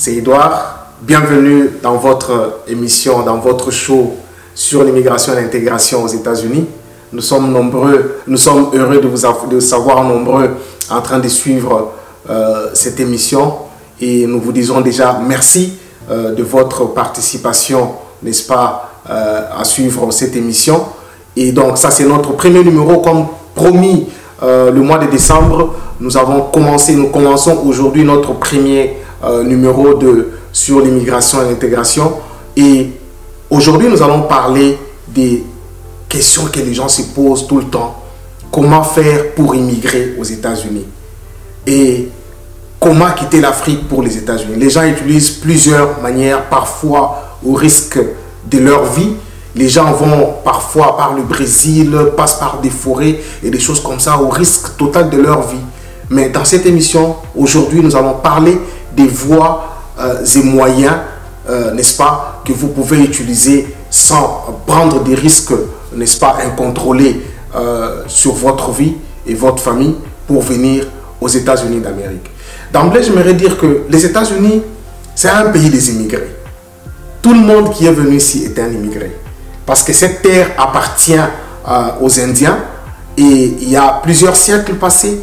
c'est Edouard. Bienvenue dans votre émission, dans votre show sur l'immigration et l'intégration aux États-Unis. Nous sommes heureux de vous savoir nombreux en train de suivre cette émission et nous vous disons déjà merci de votre participation, n'est-ce pas, à suivre cette émission. Et donc ça c'est notre premier numéro comme promis le mois de décembre. Nous commençons aujourd'hui notre premier numéro sur l'immigration et l'intégration. Et aujourd'hui nous allons parler des questions que les gens se posent tout le temps. Comment faire pour immigrer aux États-Unis? Et comment quitter l'Afrique pour les États-Unis? Les gens utilisent plusieurs manières, parfois au risque de leur vie. Les gens vont parfois par le Brésil, passent par des forêts et des choses comme ça au risque total de leur vie. Mais dans cette émission, aujourd'hui, nous allons parler des voies et moyens, n'est-ce pas, que vous pouvez utiliser sans prendre des risques, n'est-ce pas, incontrôlés sur votre vie et votre famille pour venir aux États-Unis d'Amérique. D'emblée, j'aimerais dire que les États-Unis, c'est un pays des immigrés. Tout le monde qui est venu ici est un immigré. Parce que cette terre appartient aux Indiens et il y a plusieurs siècles passés,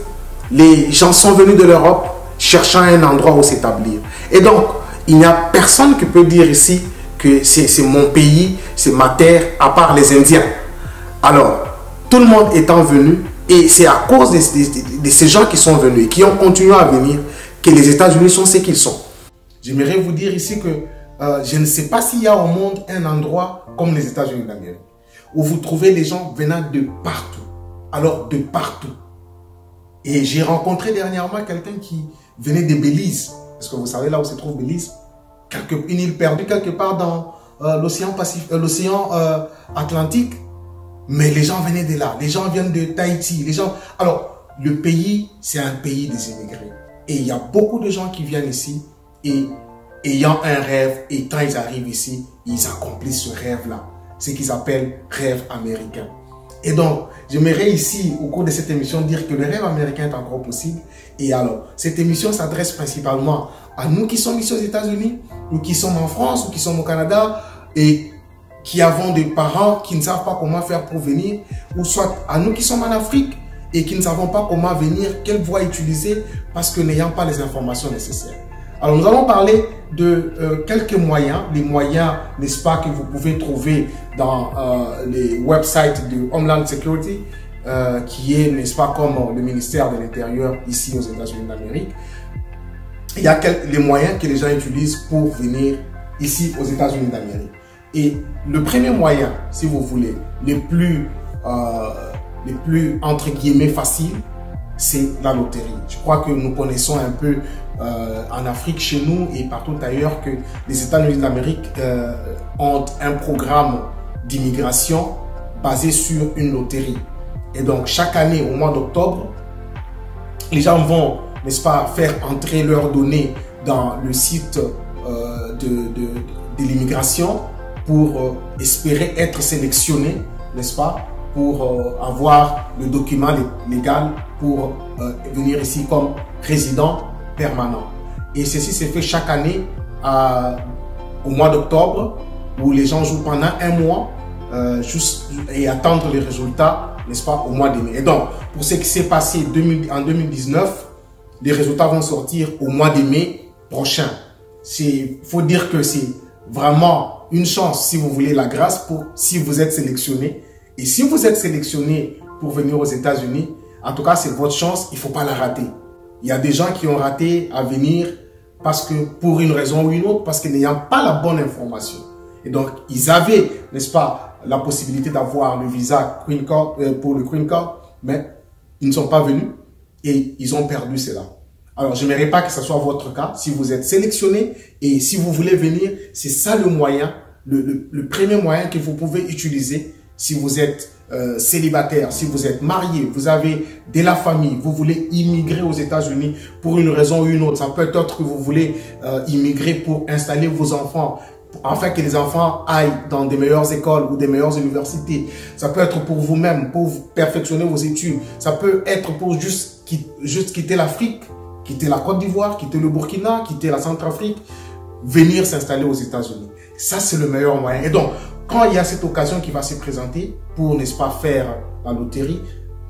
les gens sont venus de l'Europe cherchant un endroit où s'établir. Et donc, il n'y a personne qui peut dire ici que c'est mon pays, c'est ma terre, à part les Indiens. Alors, tout le monde étant venu, et c'est à cause de ces gens qui sont venus et qui ont continué à venir que les États-Unis sont ce qu'ils sont. J'aimerais vous dire ici que je ne sais pas s'il y a au monde un endroit comme les États-Unis d'Amérique où vous trouvez les gens venant de partout. Alors, de partout. Et j'ai rencontré dernièrement quelqu'un qui venait de Belize. Est-ce que vous savez là où se trouve Belize? Une île perdue quelque part dans l'océan Atlantique. Mais les gens venaient de là. Les gens viennent de Tahiti. Alors, le pays, c'est un pays des immigrés. Et il y a beaucoup de gens qui viennent ici et ayant un rêve, et quand ils arrivent ici, ils accomplissent ce rêve-là. Ce qu'ils appellent rêve américain. Et donc, j'aimerais ici, au cours de cette émission, dire que le rêve américain est encore possible. Et alors, cette émission s'adresse principalement à nous qui sommes ici aux États-Unis, nous qui sommes en France, ou qui sommes au Canada, et qui avons des parents qui ne savent pas comment faire pour venir, ou soit à nous qui sommes en Afrique et qui ne savons pas comment venir, quelle voie utiliser, parce que n'ayant pas les informations nécessaires. Alors, nous allons parler de quelques moyens, les moyens, n'est-ce pas, que vous pouvez trouver dans les websites de Homeland Security, qui est, n'est-ce pas, comme le ministère de l'Intérieur ici aux États-Unis d'Amérique. Il y a les moyens que les gens utilisent pour venir ici aux États-Unis d'Amérique. Et le premier moyen, si vous voulez, les plus entre guillemets faciles, c'est la loterie. Je crois que nous connaissons un peu en Afrique, chez nous et partout ailleurs, que les États-Unis d'Amérique ont un programme d'immigration basé sur une loterie. Et donc, chaque année, au mois d'octobre, les gens vont, n'est-ce pas, faire entrer leurs données dans le site de l'immigration pour espérer être sélectionnés, n'est-ce pas, pour avoir le document légal pour venir ici comme résident permanent. Et ceci se fait chaque année au mois d'octobre, où les gens jouent pendant un mois et attendent les résultats, n'est-ce pas, au mois de mai. Et donc, pour ce qui s'est passé en 2019, les résultats vont sortir au mois de mai prochain. Il faut dire que c'est vraiment une chance, si vous voulez, la grâce, si vous êtes sélectionné. Et si vous êtes sélectionné pour venir aux États-Unis, en tout cas, c'est votre chance, il ne faut pas la rater. Il y a des gens qui ont raté à venir parce que, pour une raison ou une autre, parce qu'ils n'ayant pas la bonne information. Et donc, ils avaient, n'est-ce pas, la possibilité d'avoir le visa Green Card, pour le Green Card, mais ils ne sont pas venus et ils ont perdu cela. Alors, je n'aimerais pas que ce soit votre cas. Si vous êtes sélectionné et si vous voulez venir, c'est ça le moyen, le premier moyen que vous pouvez utiliser. Si vous êtes célibataire, si vous êtes marié, vous avez de la famille, vous voulez immigrer aux États-Unis pour une raison ou une autre. Ça peut être que vous voulez immigrer pour installer vos enfants, afin que les enfants aillent dans des meilleures écoles ou des meilleures universités. Ça peut être pour vous-même, pour perfectionner vos études. Ça peut être pour juste quitter l'Afrique, quitter la Côte d'Ivoire, quitter le Burkina, quitter la Centrafrique, venir s'installer aux États-Unis. Ça, c'est le meilleur moyen. Et donc, quand il y a cette occasion qui va se présenter pour, n'est-ce pas, faire la loterie,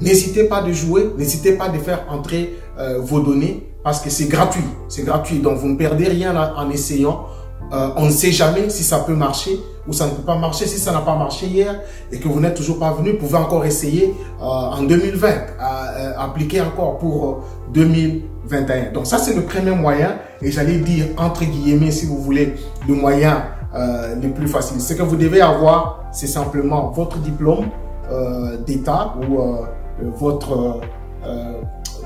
n'hésitez pas de jouer, n'hésitez pas de faire entrer vos données parce que c'est gratuit. C'est gratuit, donc vous ne perdez rien en essayant. On ne sait jamais si ça peut marcher ou ça ne peut pas marcher. Si ça n'a pas marché hier et que vous n'êtes toujours pas venu, vous pouvez encore essayer en 2020, appliquer encore pour 2021. Donc ça, c'est le premier moyen et j'allais dire, entre guillemets, si vous voulez, le moyen le plus facile. Ce que vous devez avoir, c'est simplement votre diplôme d'État ou votre,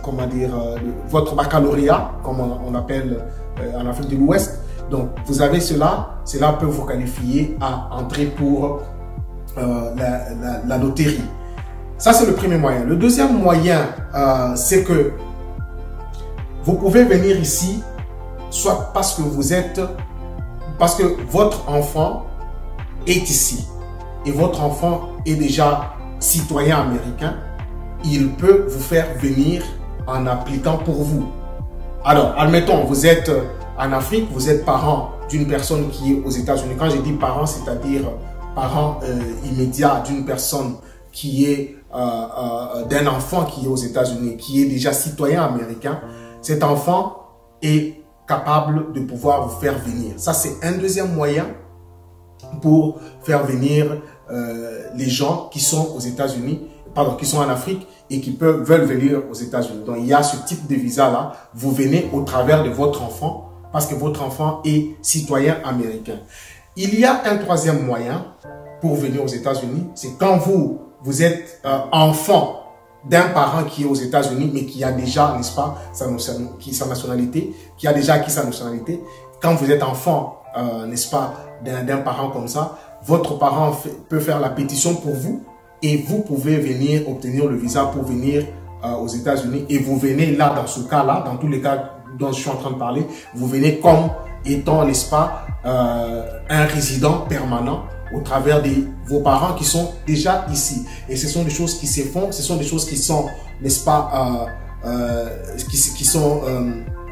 comment dire, votre baccalauréat, comme on appelle en Afrique de l'Ouest. Donc, vous avez cela peut vous qualifier à entrer pour la loterie. Ça, c'est le premier moyen. Le deuxième moyen, c'est que vous pouvez venir ici, soit parce que votre enfant est ici et votre enfant est déjà citoyen américain, il peut vous faire venir en appliquant pour vous. Alors, admettons, vous êtes en Afrique, vous êtes parent d'une personne qui est aux États-Unis. Quand je dis parent, c'est-à-dire parent immédiat d'une personne qui est d'un enfant qui est aux États-Unis, qui est déjà citoyen américain. Cet enfant est capable de pouvoir vous faire venir. Ça, c'est un deuxième moyen pour faire venir les gens qui sont aux États-Unis, pardon, qui sont en Afrique et qui veulent venir aux États-Unis. Donc, il y a ce type de visa-là. Vous venez au travers de votre enfant parce que votre enfant est citoyen américain. Il y a un troisième moyen pour venir aux États-Unis. C'est quand vous êtes enfant d'un parent qui est aux États-Unis, mais qui a déjà, n'est-ce pas, sa nationalité, qui a déjà acquis sa nationalité. Quand vous êtes enfant, n'est-ce pas, d'un parent comme ça, votre parent peut faire la pétition pour vous et vous pouvez venir obtenir le visa pour venir aux États-Unis. Et vous venez là, dans ce cas-là, dans tous les cas dont je suis en train de parler, vous venez comme étant, n'est-ce pas, un résident permanent au travers de vos parents qui sont déjà ici. Et ce sont des choses qui se font, ce sont des choses qui sont, n'est-ce pas, qui sont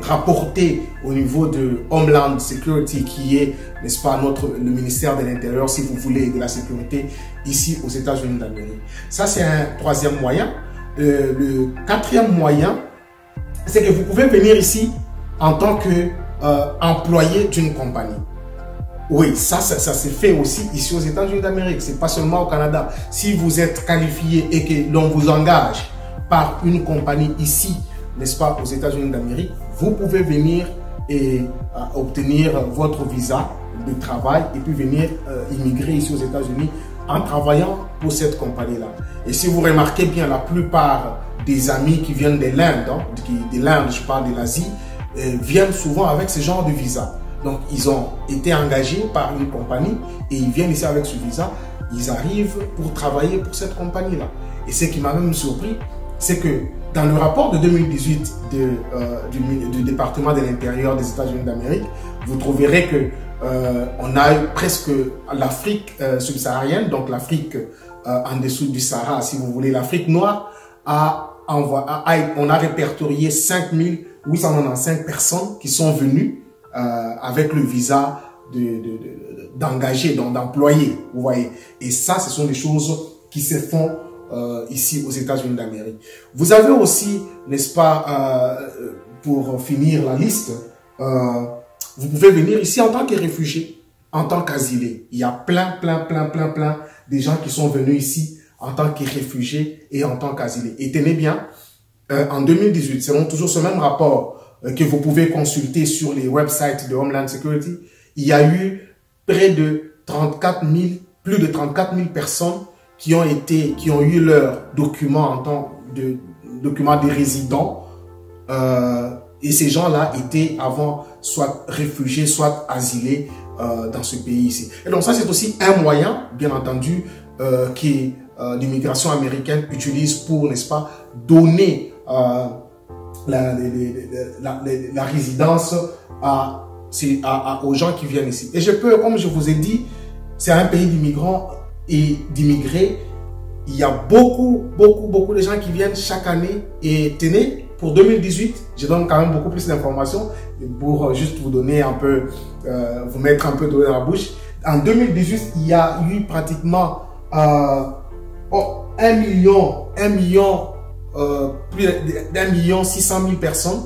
rapportées au niveau de Homeland Security, qui est, n'est-ce pas, le ministère de l'Intérieur, si vous voulez, de la sécurité, ici aux États-Unis d'Amérique. Ça, c'est un troisième moyen. Le quatrième moyen, c'est que vous pouvez venir ici en tant que employé d'une compagnie. Oui, ça se fait aussi ici aux États-Unis d'Amérique. C'est pas seulement au Canada. Si vous êtes qualifié et que l'on vous engage par une compagnie ici, n'est-ce pas, aux États-Unis d'Amérique, vous pouvez venir et obtenir votre visa de travail et puis venir immigrer ici aux États-Unis en travaillant pour cette compagnie-là. Et si vous remarquez bien, la plupart des amis qui viennent de l'Inde, hein, de l'Inde, je parle de l'Asie, viennent souvent avec ce genre de visa. Donc, ils ont été engagés par une compagnie et ils viennent ici avec ce visa. Ils arrivent pour travailler pour cette compagnie-là. Et ce qui m'a même surpris, c'est que dans le rapport de 2018 du département de l'Intérieur des États-Unis d'Amérique, vous trouverez que on a presque l'Afrique subsaharienne, donc l'Afrique en dessous du Sahara, si vous voulez, l'Afrique noire, on a répertorié 5895 personnes qui sont venues avec le visa d'engager, d'employer, vous voyez. Et ça, ce sont des choses qui se font ici aux États-Unis d'Amérique. Vous avez aussi, n'est-ce pas, pour finir la liste, vous pouvez venir ici en tant que réfugié, en tant qu'asilé. Il y a plein de gens qui sont venus ici en tant que réfugiés et en tant qu'asilés. Et tenez bien, en 2018, selon toujours ce même rapport que vous pouvez consulter sur les websites de Homeland Security, il y a eu près de plus de 34 000 personnes qui ont eu leur document en tant de document de résident. Et ces gens-là étaient avant soit réfugiés, soit asilés dans ce pays ici. Et donc ça, c'est aussi un moyen, bien entendu, que l'immigration américaine utilise pour, n'est-ce pas, donner la résidence aux gens qui viennent ici. Et je peux, comme je vous ai dit, c'est un pays d'immigrants et d'immigrés. Il y a beaucoup de gens qui viennent chaque année. Et tenez, pour 2018, je donne quand même beaucoup plus d'informations pour juste vous donner un peu, vous mettre un peu d'eau dans la bouche. En 2018, il y a eu pratiquement 1 million, plus d'1 million 600 000 personnes,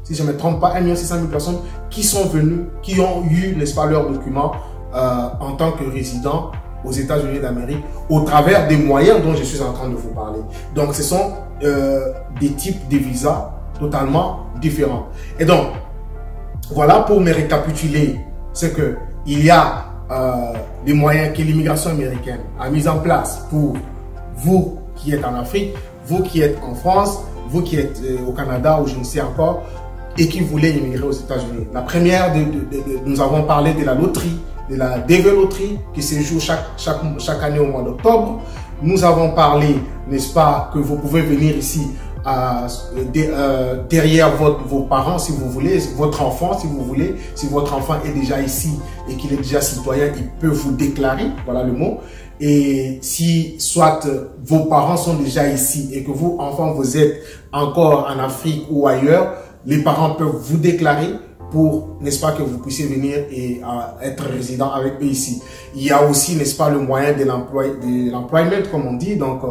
si je ne me trompe pas, 1 million 600 000 personnes qui sont venues, qui ont eu, n'est-ce pas, leurs documents en tant que résidents aux États-Unis d'Amérique au travers des moyens dont je suis en train de vous parler. Donc, ce sont des types de visas totalement différents. Et donc, voilà pour me récapituler, c'est que il y a des moyens que l'immigration américaine a mis en place pour vous qui êtes en Afrique, vous qui êtes en France, vous qui êtes au Canada ou je ne sais encore, et qui voulez immigrer aux États-Unis. La première, nous avons parlé de la loterie, de la DV loterie qui se joue chaque année au mois d'octobre. Nous avons parlé, n'est-ce pas, que vous pouvez venir ici derrière vos parents si vous voulez, votre enfant si vous voulez. Si votre enfant est déjà ici et qu'il est déjà citoyen, il peut vous déclarer, voilà le mot. Et si soit vos parents sont déjà ici et que vous, enfants, vous êtes encore en Afrique ou ailleurs, les parents peuvent vous déclarer pour, n'est-ce pas, que vous puissiez venir et être résident avec eux ici. Il y a aussi, n'est-ce pas, le moyen de l'employment, comme on dit, donc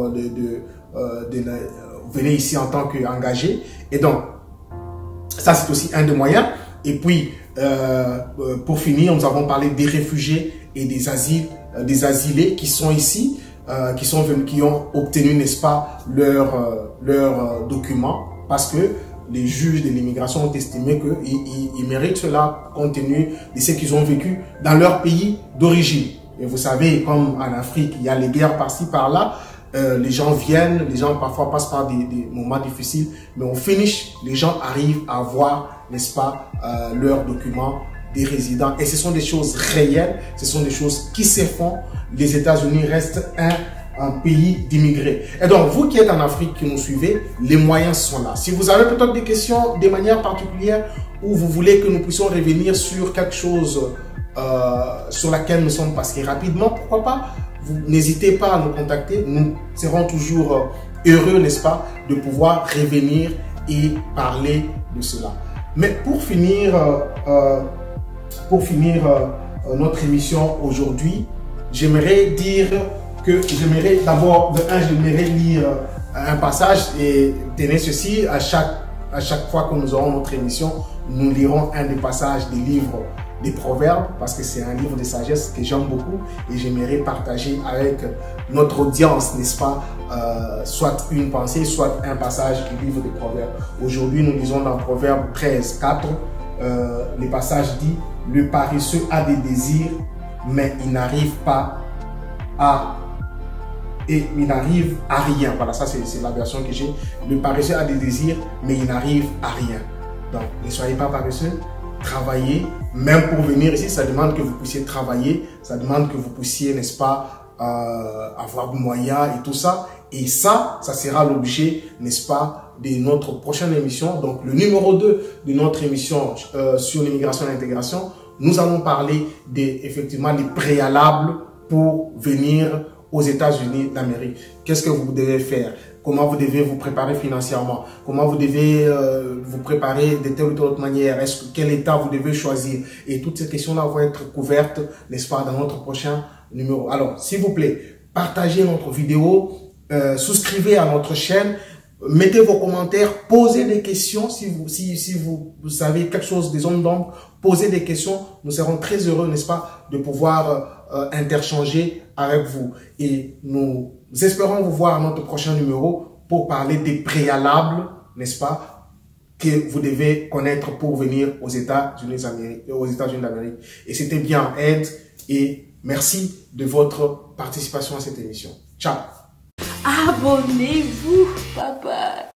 venez ici en tant qu'engagé. Et donc, ça c'est aussi un des moyens. Et puis, pour finir, nous avons parlé des réfugiés et des asilés qui sont ici, qui sont venus, qui ont obtenu, n'est-ce pas, leurs documents, parce que les juges de l'immigration ont estimé qu'ils méritent cela compte tenu de ce qu'ils ont vécu dans leur pays d'origine. Et vous savez, comme en Afrique, il y a les guerres par-ci, par-là, les gens viennent, les gens parfois passent par des moments difficiles, mais au finish, les gens arrivent à avoir, n'est-ce pas, leurs documents des résidents. Et ce sont des choses réelles, ce sont des choses qui se font. Les États-Unis restent un pays d'immigrés. Et donc, vous qui êtes en Afrique, qui nous suivez, les moyens sont là. Si vous avez peut-être des questions de manière particulière ou vous voulez que nous puissions revenir sur quelque chose sur laquelle nous sommes passés rapidement, pourquoi pas, n'hésitez pas à nous contacter. Nous serons toujours heureux, n'est-ce pas, de pouvoir revenir et parler de cela. Mais pour finir notre émission aujourd'hui, j'aimerais dire que j'aimerais d'abord, j'aimerais lire un passage et tenez ceci, à chaque fois que nous aurons notre émission, nous lirons un des passages des livres des proverbes parce que c'est un livre de sagesse que j'aime beaucoup et j'aimerais partager avec notre audience, n'est-ce pas, soit une pensée, soit un passage du livre des proverbes. Aujourd'hui, nous lisons dans Proverbe 13, 4, le passage dit « Le paresseux a des désirs, mais il n'arrive pas à... » et il n'arrive à rien. Voilà, ça c'est la version que j'ai. Le paresseux a des désirs, mais il n'arrive à rien. Donc, ne soyez pas paresseux, travaillez. Même pour venir ici, ça demande que vous puissiez travailler, ça demande que vous puissiez, n'est-ce pas, avoir des moyens et tout ça. Et ça sera l'objet, n'est-ce pas, de notre prochaine émission. Donc, le numéro 2 de notre émission sur l'immigration et l'intégration, nous allons parler effectivement des préalables pour venir aux États-Unis d'Amérique. Qu'est-ce que vous devez faire? Comment vous devez vous préparer financièrement? Comment vous devez vous préparer de telle ou telle autre manière? Quel État vous devez choisir? Et toutes ces questions-là vont être couvertes, n'est-ce pas, dans notre prochain numéro. Alors, s'il vous plaît, partagez notre vidéo, souscrivez à notre chaîne, mettez vos commentaires, posez des questions. Si vous savez quelque chose des zones d'ombre, posez des questions. Nous serons très heureux, n'est-ce pas, de pouvoir interchanger avec vous. Et nous espérons vous voir à notre prochain numéro pour parler des préalables, n'est-ce pas, que vous devez connaître pour venir aux États-Unis d'Amérique. Et c'était bien, Ed, et merci de votre participation à cette émission. Ciao. Abonnez-vous, papa.